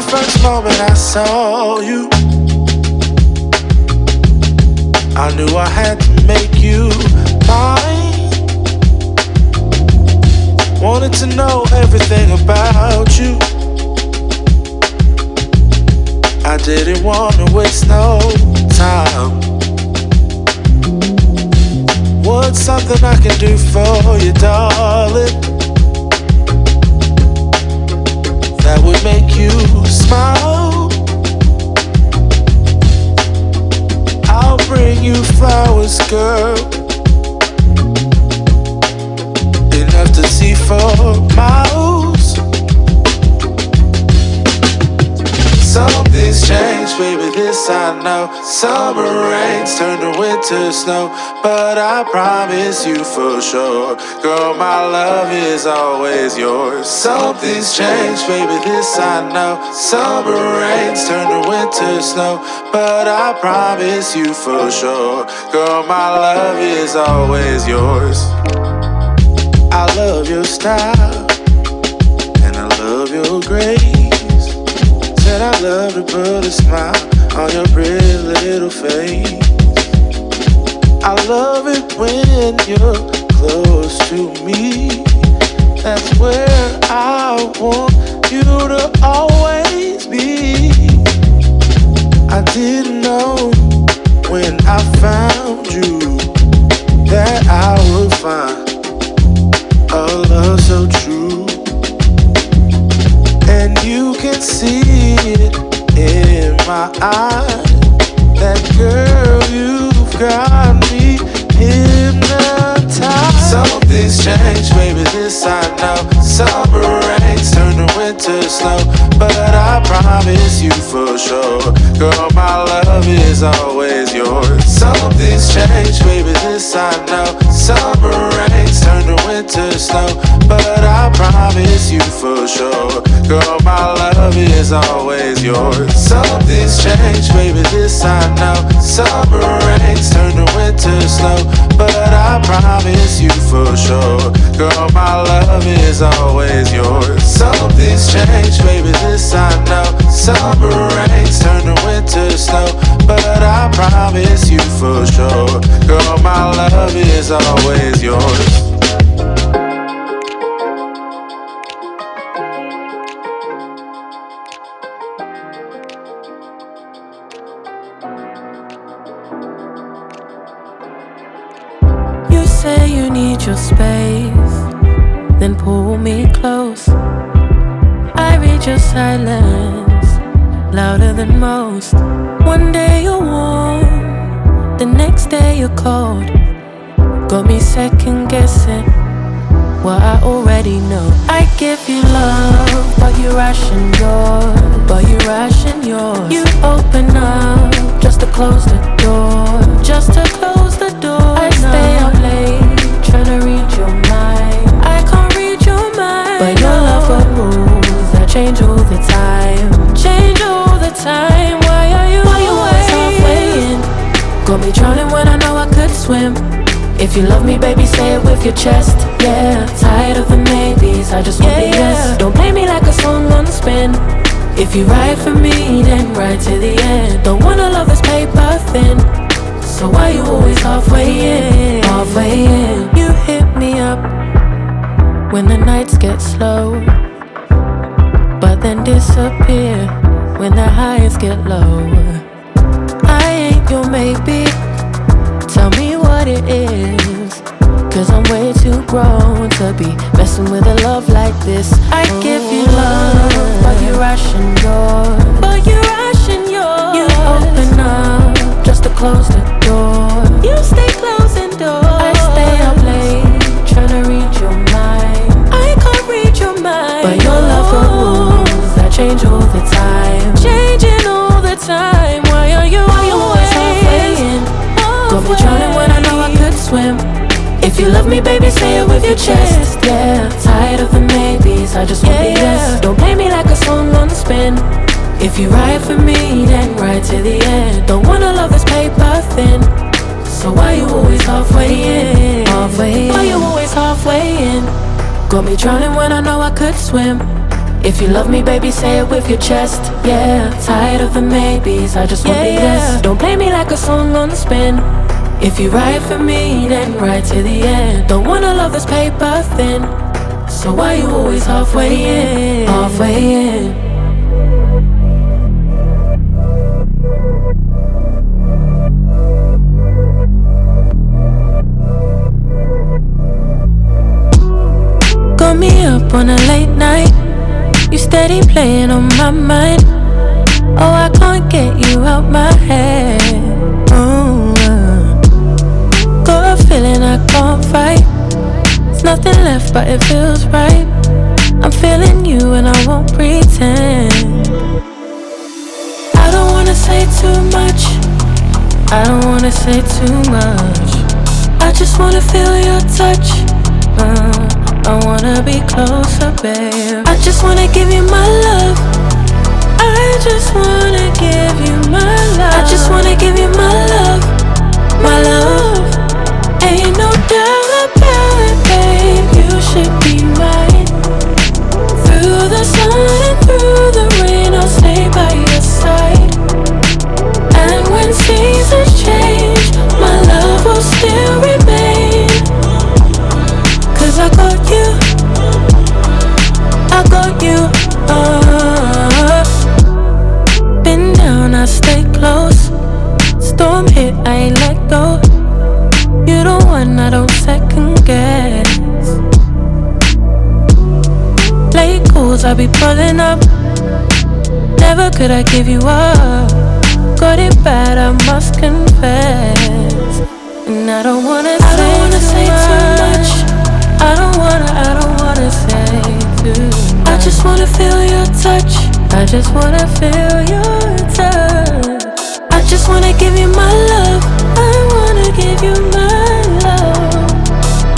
first moment I saw you, I knew I had to make you mine. Wanted to know everything about you. I didn't want to waste no time. What's something I can do for you, darling, that would make you smile? I'll bring you flowers, girl, enough to see for miles. Something's changed, baby, this I know. Summer rains turn to winter snow, but I promise you for sure, girl, my love is always yours. Something's changed, baby, this I know. Summer rains turn to winter snow, but I promise you for sure, girl, my love is always yours. I love your style, and I love your grace. Said I love to put a smile on your pretty little face. I love it when you're close to me. That's where I want you to always be. I didn't know when I found you that I would find a love so true. And you can see it in my eyes, that girl, you've got me hypnotized. Something's changed, baby, this I know. Summer rains turn to winter snow, but I promise you for sure, girl, my love is always yours. Something's changed, baby, this I know. Summer rains turn to winter snow, but I promise you for sure, girl, my love is always yours. Something's changed, baby, this I know. Summer rains turn to winter snow, but I promise you for sure, girl, my love is always yours. Something's changed, baby, this I know. Summer rains turn to winter snow, but I promise you for sure, girl, my love is always yours. Say you need your space, then pull me close. I read your silence, louder than most. One day you're warm, the next day you're cold. Got me second guessing what I already know. I give you love, but you ration yours. You open up just to close the door. Just to close the door. I stay up late, tryna read your mind. I can't read your mind, but your love got rules that change all the time. Change all the time. Why are you always halfway in? Got me drowning when I know I could swim. If you love me, baby, say it with your chest. Yeah, tired of the maybes, I just want the yes. Don't play me like a song on spin. If you ride for me, then ride to the end. Don't wanna love this paper thin, so why you always halfway in? Halfway in. You hit me up when the nights get slow, but then disappear when the highs get low. I ain't your maybe, tell me what it is, 'cause I'm way too grown to be messing with a love like this. I give you love, but you ration yours. You open up just to close the door. You stay closing doors. I stay up late, tryna read your mind. I can't read your mind, but your love got rules that change all the time. Changing all the time. Why are you always halfway in? Got me drowning when I know I could swim. If you love me, baby, say it with your chest. Yeah, tired of the maybes, I just want the yes. Don't play me like a song on spin. If you ride for me, then ride to the end. Don't wanna love this paper thin, so why you always halfway in? Halfway in. Why you always halfway in? Got me drowning when I know I could swim. If you love me, baby, say it with your chest. Yeah, tired of the maybes, I just want the yes. Don't play me like a song on the spin. If you ride for me, then ride to the end. Don't wanna love this paper thin, so why you always halfway in? Halfway in. Got me up on a late night, you steady playing on my mind. Oh, I can't get you out my head. Oh, got a feeling I can't fight. There's nothing left but it feels right. I'm feeling you and I won't pretend. I don't wanna say too much, I don't wanna say too much. I just wanna feel your touch. I wanna be closer, babe. I just wanna give you my love. I just wanna give you my love. I just wanna give you my love, my love. Ain't no doubt about it, babe. You should be mine. Through the sun and through the rain, I'll stay by your side. And when seasons change, my love will still remain. 'Cause I got you, I got you. Been down, I stay close. Storm hit, I ain't let go. You the one I don't second guess. Late calls, I be pulling up. Never could I give you up. Got it bad, I must confess. And I don't wanna say too much. I don't wanna say too much. I just wanna feel your touch. I just wanna feel your touch. I just wanna give you my love. I wanna give you my love.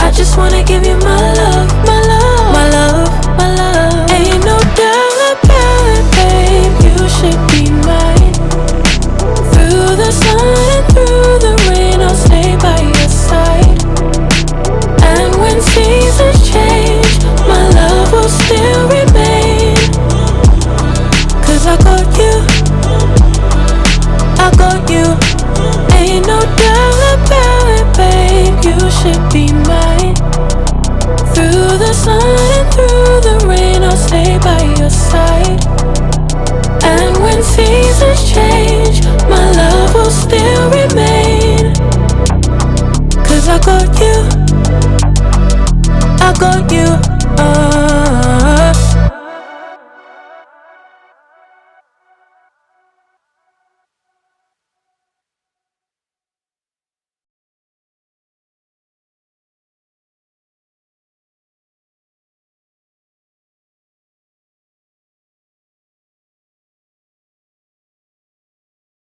I just wanna give you my love, my love, my love, my love. Ain't no doubt about it, babe. You should be mine. Through the sun and through the rain, I'll stay by your side. And when seasons change, my love will still remain. 'Cause I got you, I got you. Ain't no doubt about it, babe. You should be mine. Through the sun and through the rain, I'll stay by your side. And when seasons